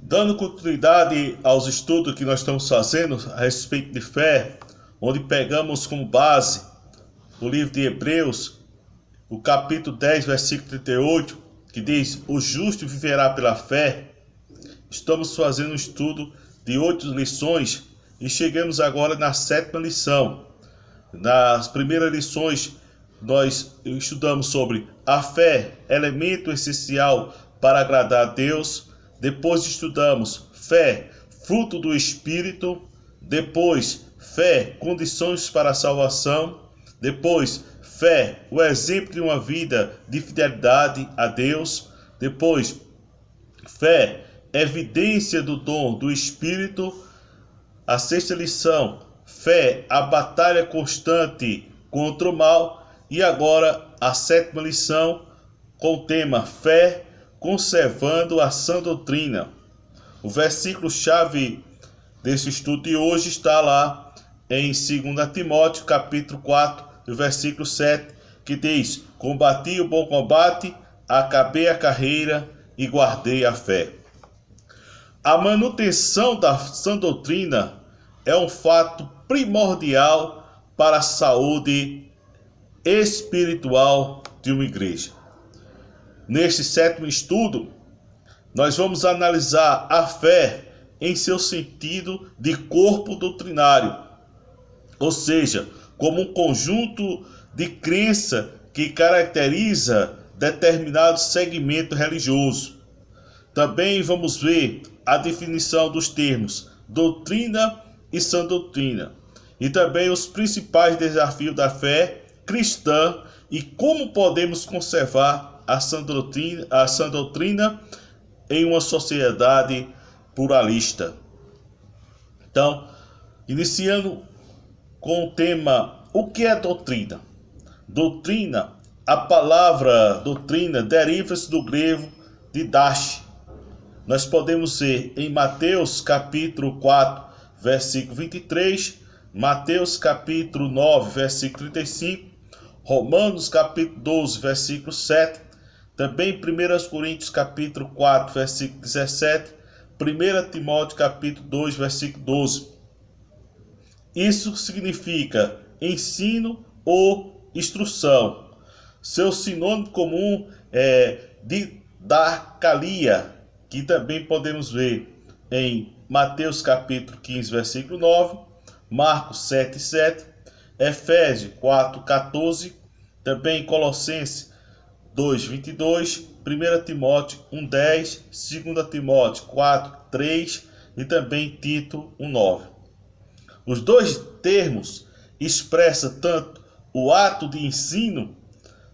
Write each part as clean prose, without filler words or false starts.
Dando continuidade aos estudos que nós estamos fazendo a respeito de fé, onde pegamos como base o livro de Hebreus, o capítulo 10, versículo 38, que diz: o justo viverá pela fé. Estamos fazendo um estudo de 8 lições e chegamos agora na 7ª lição. Nas primeiras lições, nós estudamos sobre a fé, elemento essencial para agradar a Deus. Depois estudamos fé, fruto do Espírito. Depois, fé, condições para a salvação. Depois, fé, o exemplo de uma vida de fidelidade a Deus. Depois, fé, evidência do dom do Espírito. A 6ª lição, fé, a batalha constante contra o mal. E agora a 7ª lição, com o tema fé, conservando a sã doutrina. O versículo-chave desse estudo de hoje está lá em 2 Timóteo, capítulo 4, versículo 7, que diz: combati o bom combate, acabei a carreira e guardei a fé. A manutenção da sã doutrina é um fato primordial para a saúde espiritual de uma igreja. Neste 7º estudo, nós vamos analisar a fé em seu sentido de corpo doutrinário, ou seja, como um conjunto de crença que caracteriza determinado segmento religioso. Também vamos ver a definição dos termos doutrina e sã doutrina, e também os principais desafios da fé cristã e como podemos conservar a sã doutrina em uma sociedade pluralista. Então, iniciando com o tema: o que é doutrina? Doutrina, a palavra doutrina deriva-se do grego didache. Nós podemos ver em Mateus capítulo 4, versículo 23, Mateus capítulo 9, versículo 35, Romanos capítulo 12, versículo 7, também 1 Coríntios capítulo 4, versículo 17, 1 Timóteo capítulo 2, versículo 12. Isso significa ensino ou instrução. Seu sinônimo comum é didacalia, que também podemos ver em Mateus capítulo 15, versículo 9, Marcos 7, 7, Efésios 4, 14, também Colossenses 2, 22, 1 Timóteo 1, 10, 2 Timóteo 4, 3 e também Tito 1, 9. Os dois termos expressam tanto o ato de ensino,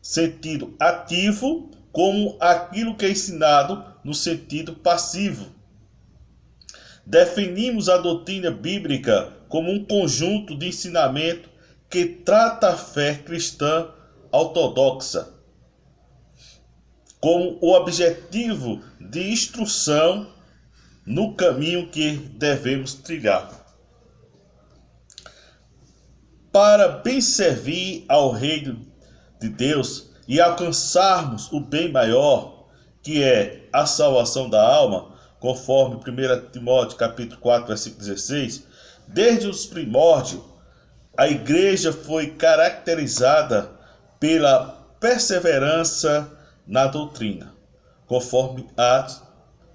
sentido ativo, como aquilo que é ensinado no sentido passivo. Definimos a doutrina bíblica como um conjunto de ensinamento que trata a fé cristã ortodoxa como o objetivo de instrução no caminho que devemos trilhar. Para bem servir ao reino de Deus e alcançarmos o bem maior, que é a salvação da alma, conforme 1 Timóteo capítulo 4, versículo 16, desde os primórdios, a igreja foi caracterizada pela perseverança na doutrina, conforme Atos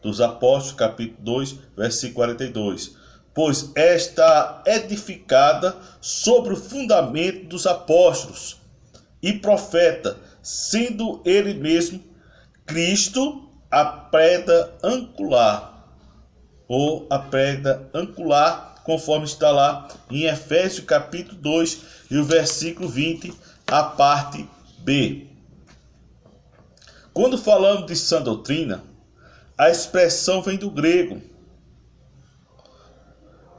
dos Apóstolos, capítulo 2, versículo 42. Pois está edificada sobre o fundamento dos apóstolos e profeta, sendo ele mesmo Cristo a pedra angular, ou a pedra angular, conforme está lá em Efésios capítulo 2 e o versículo 20, a parte B. Quando falamos de sã doutrina, a expressão vem do grego,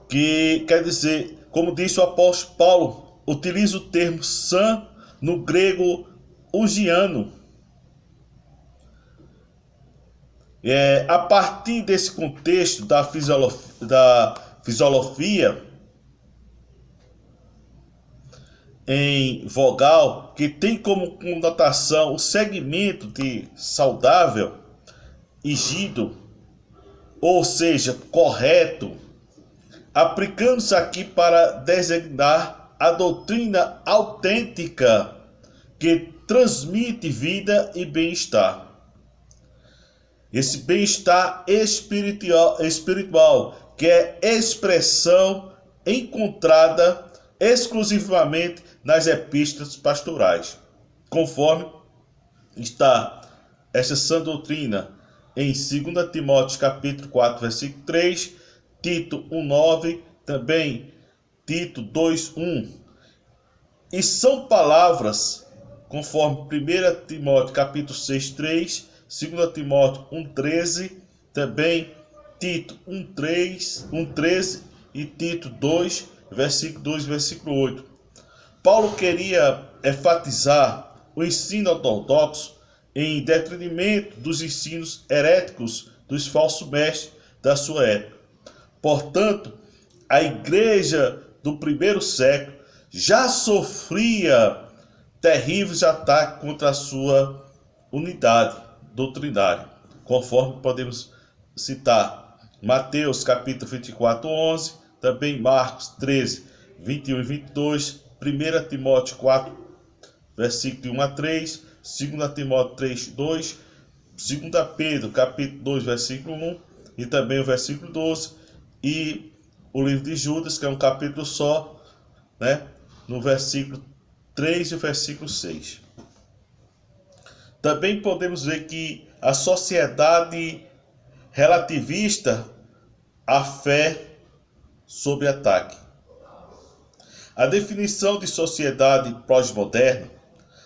que quer dizer, como disse o apóstolo Paulo, utiliza o termo sã no grego ugiano. A partir desse contexto da fisiologia em vogal, que tem como conotação o segmento de saudável, higido, ou seja, correto, aplicando-se aqui para designar a doutrina autêntica que transmite vida e bem-estar. Esse bem-estar espiritual, que é expressão encontrada exclusivamente nas epístolas pastorais, conforme está esta sã doutrina em 2 Timóteo capítulo 4, versículo 3, Tito 1,9, também Tito 2,1. E são palavras, conforme 1 Timóteo capítulo 6, 3, 2 Timóteo 1,13, também Tito 1,13 e Tito 2, versículo 2, versículo 8. Paulo queria enfatizar o ensino ortodoxo em detrimento dos ensinos heréticos dos falsos mestres da sua época. Portanto, a igreja do primeiro século já sofria terríveis ataques contra a sua unidade doutrinária, conforme podemos citar Mateus capítulo 24, 11, também Marcos 13, 21 e 22, 1 Timóteo 4, versículo 1 a 3, 2 Timóteo 3, 2, 2 Pedro capítulo 2, versículo 1 e também o versículo 12, e o livro de Judas, que é um capítulo só, né, no versículo 3 e o versículo 6. Também podemos ver que a sociedade relativista a fé sob ataque. A definição de sociedade pós-moderna.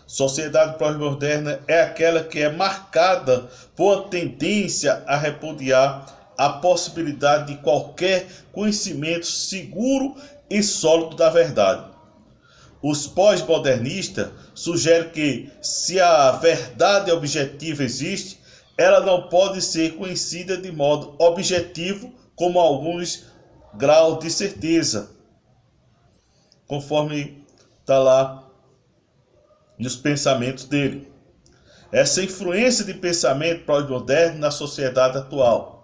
Sociedade pós-moderna é aquela que é marcada por uma tendência a repudiar a possibilidade de qualquer conhecimento seguro e sólido da verdade. Os pós-modernistas sugerem que, se a verdade objetiva existe, ela não pode ser conhecida de modo objetivo como alguns graus de certeza, conforme está lá nos pensamentos dele. Essa influência de pensamento pós-moderno na sociedade atual.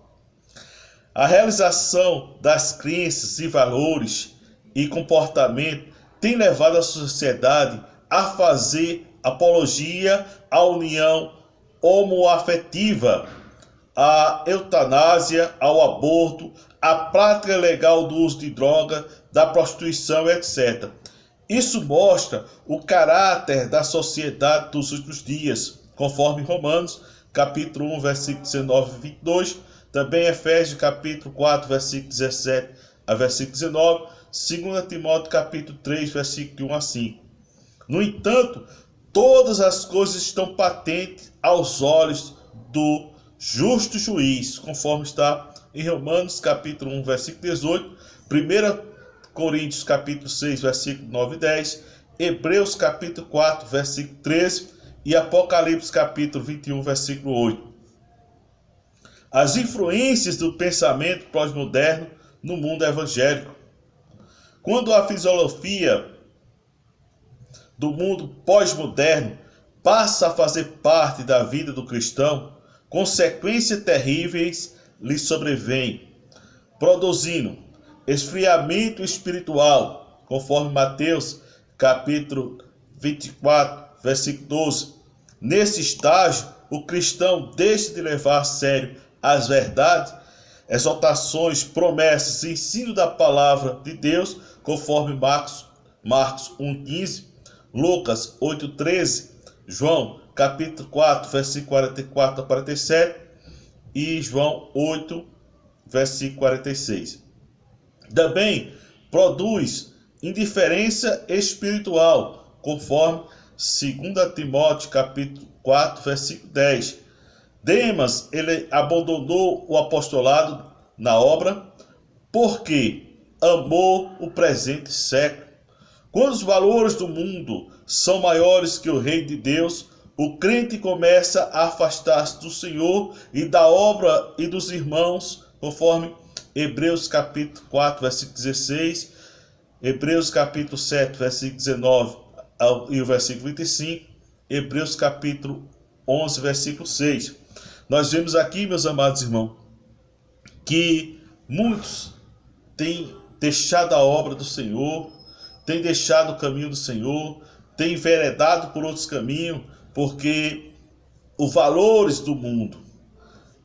A realização das crenças e valores e comportamento tem levado a sociedade a fazer apologia à união homoafetiva, à eutanásia, ao aborto, à prática legal do uso de droga, da prostituição, etc. Isso mostra o caráter da sociedade dos últimos dias, conforme Romanos, capítulo 1, versículo 19 e 22, também Efésios, capítulo 4, versículo 17 a versículo 19, 2 Timóteo, capítulo 3, versículo 1 a 5. No entanto, todas as coisas estão patentes aos olhos do justo juiz, conforme está em Romanos, capítulo 1, versículo 18, 1 Coríntios, capítulo 6, versículo 9 e 10, Hebreus, capítulo 4, versículo 13 e Apocalipse, capítulo 21, versículo 8. As influências do pensamento pós-moderno no mundo evangélico. Quando a filosofia do mundo pós-moderno passa a fazer parte da vida do cristão, consequências terríveis lhe sobrevêm, produzindo esfriamento espiritual, conforme Mateus, capítulo 24, versículo 12. Nesse estágio, o cristão deixa de levar a sério as verdades, exortações, promessas, ensino da palavra de Deus, conforme Marcos 1,15, Lucas 8,13, João capítulo 4, versículo 44 a 47 e João 8, versículo 46. Também produz indiferença espiritual, conforme 2 Timóteo capítulo 4, versículo 10. Demas, ele abandonou o apostolado na obra porque amou o presente século. Quando os valores do mundo são maiores que o reino de Deus, o crente começa a afastar-se do Senhor e da obra e dos irmãos, conforme Hebreus capítulo 4, versículo 16, Hebreus capítulo 7, versículo 19 e o versículo 25, Hebreus capítulo 11, versículo 6. Nós vemos aqui, meus amados irmãos, que muitos têm deixado a obra do Senhor, têm deixado o caminho do Senhor, têm enveredado por outros caminhos, porque os valores do mundo,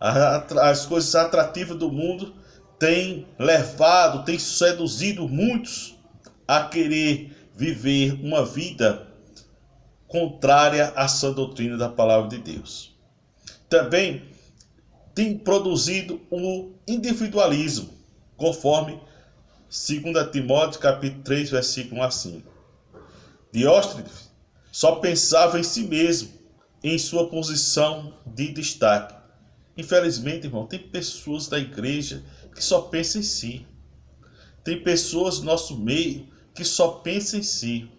as coisas atrativas do mundo têm levado, têm seduzido muitos a querer viver uma vida contrária à sã doutrina da palavra de Deus. Também tem produzido o individualismo, conforme 2 Timóteo capítulo 3, versículo 1 a 5. Diótrefes só pensava em si mesmo, em sua posição de destaque. Infelizmente, irmão, tem pessoas da igreja que só pensam em si. Tem pessoas no nosso meio que só pensam em si.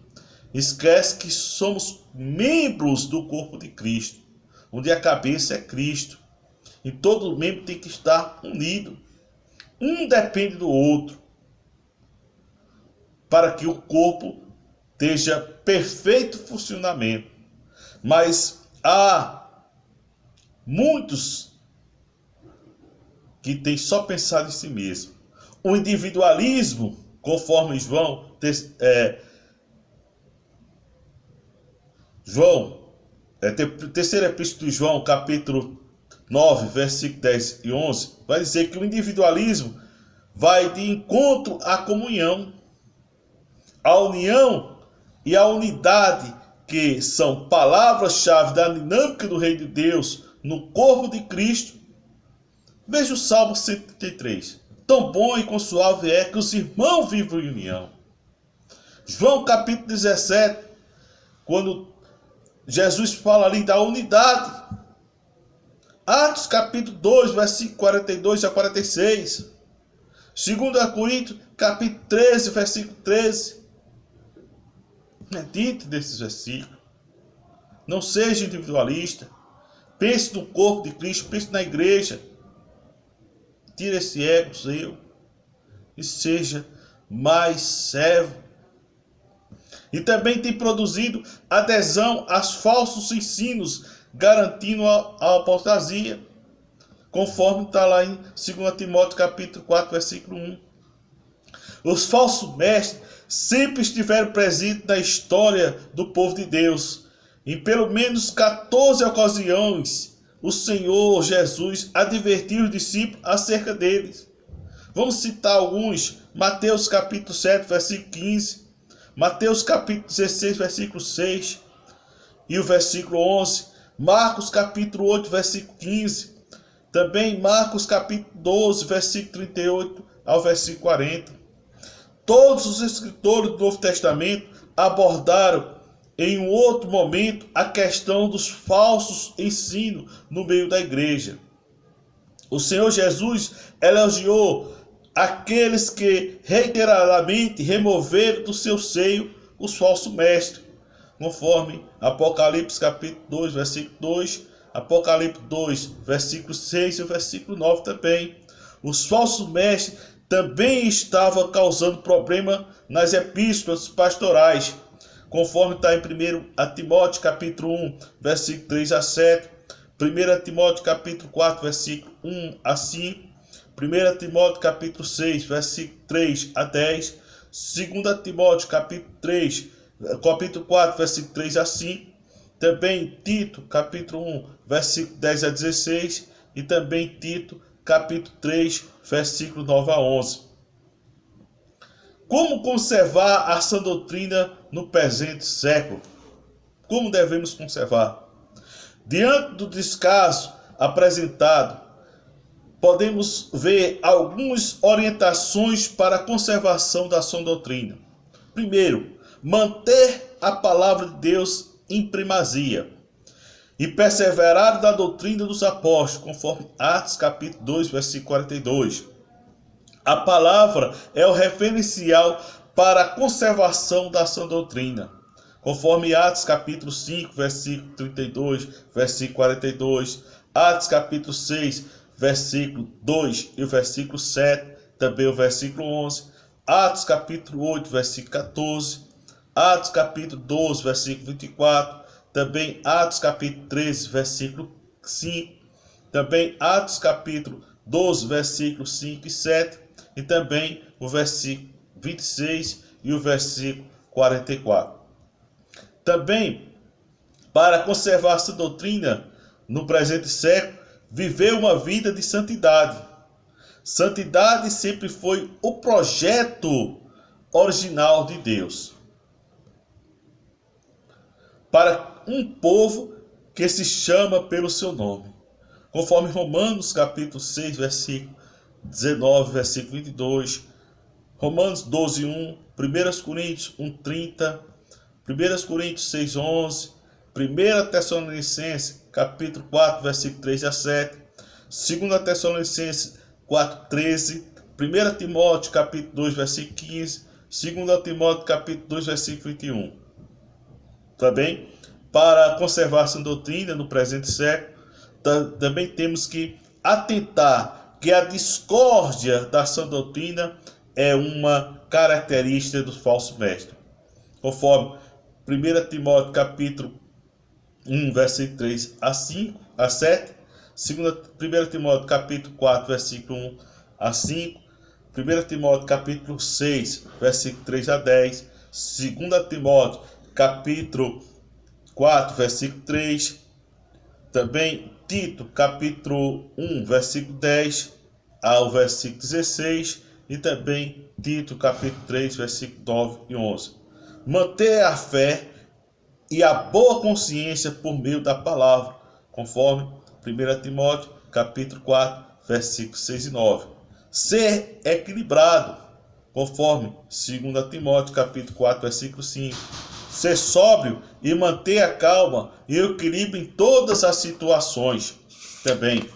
Esquece que somos membros do corpo de Cristo, onde a cabeça é Cristo. E todo membro tem que estar unido. Um depende do outro, para que o corpo esteja perfeito funcionamento. Mas há muitos que têm só pensado em si mesmo. O individualismo, conforme terceira epístola de João, capítulo 9, versículo 10 e 11, vai dizer que o individualismo vai de encontro à comunhão, à união e à unidade, que são palavras-chave da dinâmica do Reino de Deus no corpo de Cristo. Veja o Salmo 133. Tão bom e consolável é que os irmãos vivam em união. João capítulo 17, quando Jesus fala ali da unidade. Atos capítulo 2, versículo 42 a 46. 2 Coríntios capítulo 13, versículo 13. Medite nesses versículos. Não seja individualista. Pense no corpo de Cristo, pense na igreja. Tire esse ego seu e seja mais servo. E também tem produzido adesão aos falsos ensinos, garantindo a apostasia, conforme está lá em 2 Timóteo capítulo 4, versículo 1. Os falsos mestres sempre estiveram presentes na história do povo de Deus. Em pelo menos 14 ocasiões, o Senhor Jesus advertiu os discípulos acerca deles. Vamos citar alguns. Mateus capítulo 7, versículo 15. Mateus capítulo 16, versículo 6 e o versículo 11. Marcos capítulo 8, versículo 15. Também Marcos capítulo 12, versículo 38 ao versículo 40. Todos os escritores do Novo Testamento abordaram em um outro momento a questão dos falsos ensinos no meio da igreja. O Senhor Jesus elogiou aqueles que reiteradamente removeram do seu seio os falsos mestres, conforme Apocalipse capítulo 2, versículo 2, Apocalipse 2, versículo 6 e o versículo 9 também. Os falsos mestres também estavam causando problema nas epístolas pastorais, conforme está em 1 Timóteo capítulo 1, versículo 3 a 7, 1 Timóteo capítulo 4, versículo 1 a 5, 1 Timóteo capítulo 6, versículo 3 a 10, 2 Timóteo capítulo 4, versículo 3 a 5, também Tito capítulo 1, versículo 10 a 16 e também Tito capítulo 3, versículo 9 a 11. Como conservar a sã doutrina no presente século? Como devemos conservar? Diante do descaso apresentado, podemos ver algumas orientações para a conservação da sã doutrina. Primeiro, manter a palavra de Deus em primazia e perseverar na doutrina dos apóstolos, conforme Atos capítulo 2, versículo 42. A palavra é o referencial para a conservação da sã doutrina, conforme Atos capítulo 5, versículo 32, versículo 42, Atos capítulo 6, versículo 2 e o versículo 7, também o versículo 11, Atos capítulo 8, versículo 14, Atos capítulo 12, versículo 24, também Atos capítulo 13, versículo 5, também Atos capítulo 12, versículos 5 e 7, e também o versículo 26 e o versículo 44. Também, para conservar essa doutrina no presente século, viveu uma vida de santidade. Santidade sempre foi o projeto original de Deus para um povo que se chama pelo seu nome. Conforme Romanos capítulo 6, versículo 19, versículo 22, Romanos 12, 1, 1 Coríntios 1, 30, 1 Coríntios 6, 11, 1 Tessalonicenses capítulo 4, versículo 3 a 7, 2 Tessalonicenses 4, 13, 1 Timóteo capítulo 2, versículo 15, 2 Timóteo capítulo 2, versículo 21. Também, para conservar essa doutrina no presente século, também temos que atentar que a discórdia da sã doutrina é uma característica do falso mestre. Conforme 1 Timóteo capítulo 1, versículo 3 a 5, a 7, 1 Timóteo capítulo 4, versículo 1 a 5, 1 Timóteo capítulo 6, versículo 3 a 10, 2 Timóteo capítulo 4, versículo 3, também Tito capítulo 1, versículo 10 ao versículo 16, e também Tito capítulo 3, versículo 9 e 11. Manter a fé e a boa consciência por meio da palavra, conforme 1 Timóteo capítulo 4, versículos 6 e 9. Ser equilibrado, conforme 2 Timóteo capítulo 4, versículo 5. Ser sóbrio e manter a calma e o equilíbrio em todas as situações também.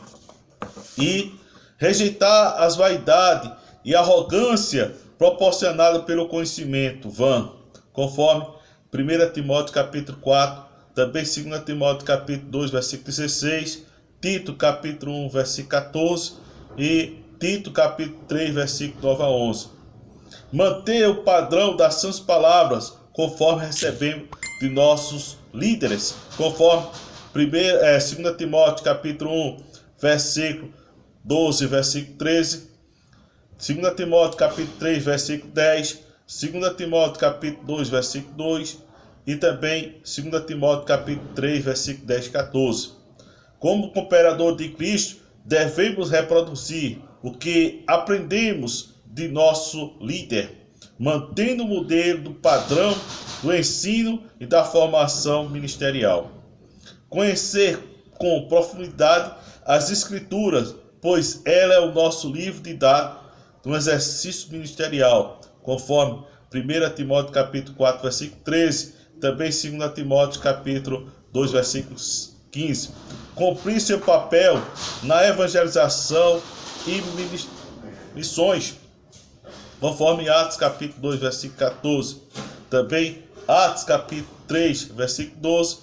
E rejeitar as vaidades e arrogância proporcionada pelo conhecimento vã, conforme 1 Timóteo capítulo 4, também 2 Timóteo capítulo 2, versículo 16, Tito capítulo 1, versículo 14 e Tito capítulo 3, versículo 9 a 11. Manter o padrão das sãs palavras, conforme recebemos de nossos líderes, conforme 2 Timóteo capítulo 1, versículo 12, versículo 13, 2 Timóteo capítulo 3, versículo 10, 2 Timóteo capítulo 2, versículo 2 e também 2 Timóteo capítulo 3, versículo 10 e 14. Como cooperador de Cristo, devemos reproduzir o que aprendemos de nosso líder, mantendo o modelo do padrão do ensino e da formação ministerial. Conhecer com profundidade as Escrituras, pois ela é o nosso livro didático do exercício ministerial, conforme 1 Timóteo capítulo 4, versículo 13, também 2 Timóteo capítulo 2, versículo 15. Cumprir seu papel na evangelização e missões, conforme Atos capítulo 2, versículo 14, também Atos capítulo 3, versículo 12,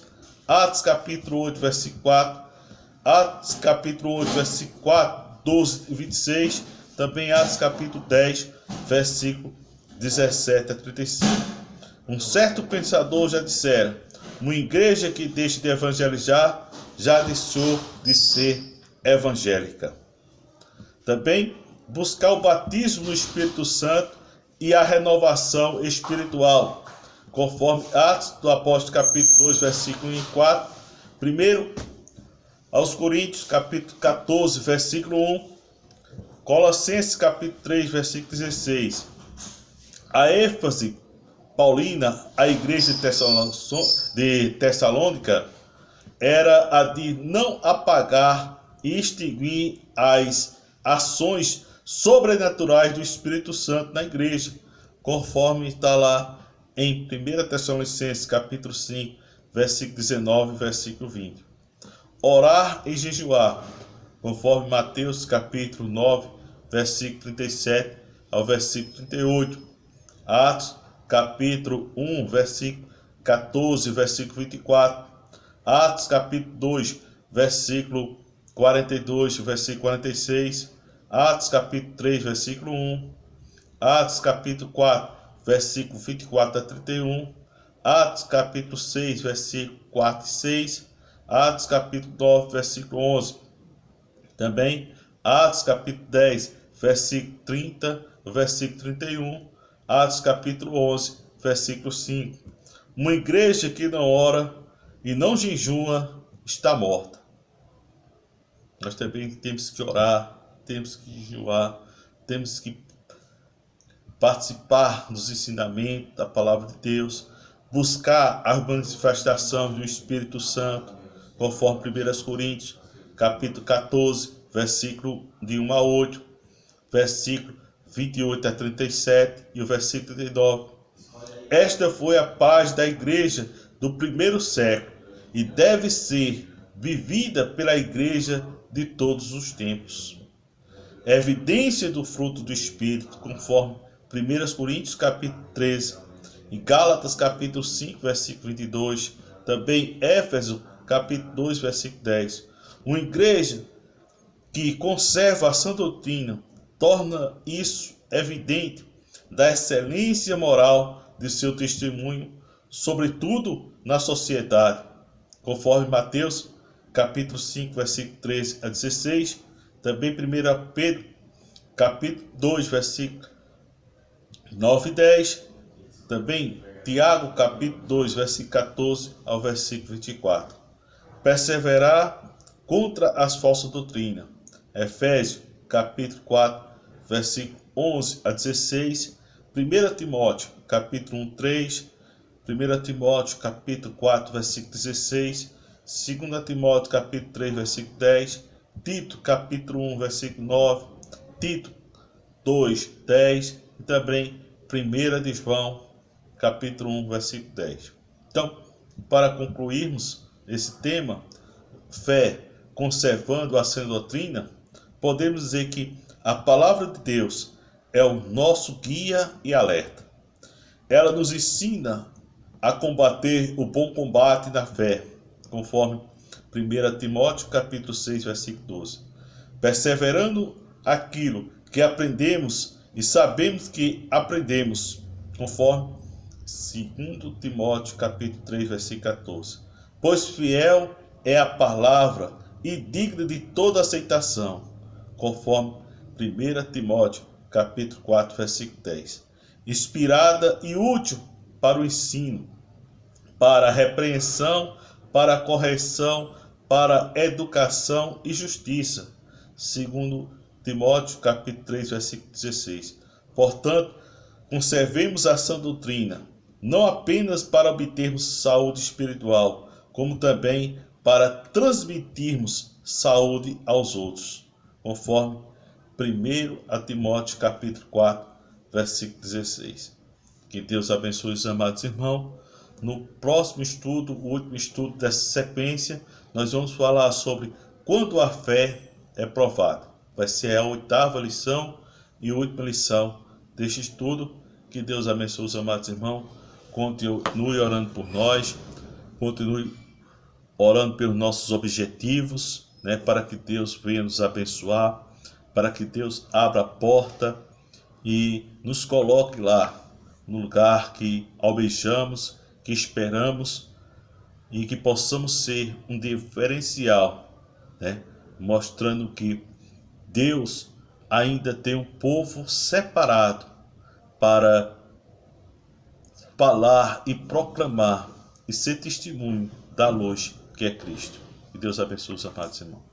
Atos capítulo 8, versículo 4, Atos capítulo 8, versículo 4, 12 e 26, também Atos capítulo 10, versículo 17 a 35. Um certo pensador já dissera: uma igreja que deixa de evangelizar já deixou de ser evangélica. Também buscar o batismo no Espírito Santo e a renovação espiritual, conforme Atos do Apóstolo capítulo 2, versículo 1 e 4, primeiro aos Coríntios capítulo 14, versículo 1, Colossenses capítulo 3, versículo 16. A ênfase paulina à igreja de Tessalônica era a de não apagar e extinguir as ações sobrenaturais do Espírito Santo na igreja, conforme está lá em 1 Tessalonicenses capítulo 5, versículo 19 e versículo 20. Orar e jejuar, conforme Mateus capítulo 9, versículo 37 ao versículo 38. Atos capítulo 1, versículo 14, versículo 24. Atos capítulo 2, versículo 42, versículo 46. Atos capítulo 3, versículo 1. Atos capítulo 4, versículo 24 a 31. Atos capítulo 6, versículo 4 e 6. Atos capítulo 9, versículo 11. Também Atos capítulo 10, versículo 30, versículo 31, Atos capítulo 11, versículo 5. Uma igreja que não ora e não jejua está morta. Nós também temos que orar, temos que jejuar, temos que participar dos ensinamentos da palavra de Deus, buscar a manifestação do Espírito Santo, conforme 1 Coríntios, capítulo 14, versículo de 1 a 8, versículo 28 a 37 e o versículo 39. Esta foi a paz da igreja do primeiro século e deve ser vivida pela igreja de todos os tempos. É evidência do fruto do Espírito, conforme 1 Coríntios capítulo 13 e Gálatas capítulo 5, versículo 22, também Éfeso capítulo 2, versículo 10. Uma igreja que conserva a sã doutrina torna isso evidente da excelência moral de seu testemunho, sobretudo na sociedade, conforme Mateus capítulo 5, versículo 13 a 16, também 1 Pedro capítulo 2, versículo 9 e 10, também Tiago capítulo 2, versículo 14 ao versículo 24. Perseverar contra as falsas doutrinas. Efésios capítulo 4, versículo 11 a 16, 1 Timóteo capítulo 1, 3, 1 Timóteo capítulo 4, versículo 16, 2 Timóteo capítulo 3, versículo 10, Tito capítulo 1, versículo 9, Tito 2, 10 e também 1 de João capítulo 1, versículo 10. Então, para concluirmos esse tema, fé conservando a sã doutrina, podemos dizer que a palavra de Deus é o nosso guia e alerta. Ela nos ensina a combater o bom combate da fé, conforme 1 Timóteo capítulo 6, versículo 12. Perseverando aquilo que aprendemos e sabemos que aprendemos, conforme 2 Timóteo capítulo 3, versículo 14. Pois fiel é a palavra e digna de toda aceitação, conforme 1 Timóteo capítulo 4, versículo 10. Inspirada e útil para o ensino, para a repreensão, para a correção, para a educação e justiça, segundo Timóteo capítulo 3, versículo 16. Portanto, conservemos a sã doutrina, não apenas para obtermos saúde espiritual, como também para transmitirmos saúde aos outros, conforme 1 Timóteo capítulo 4, versículo 16. Que Deus abençoe os amados irmãos. No próximo estudo, o último estudo dessa sequência, nós vamos falar sobre quando a fé é provada. Vai ser a 8ª lição e última lição deste estudo. Que Deus abençoe os amados irmãos. Continue orando por nós, continue orando pelos nossos objetivos, para que Deus venha nos abençoar, para que Deus abra a porta e nos coloque lá, no lugar que almejamos, que esperamos, e que possamos ser um diferencial, mostrando que Deus ainda tem um povo separado para falar e proclamar e ser testemunho da luz que é Cristo. Que Deus abençoe os amados irmãos.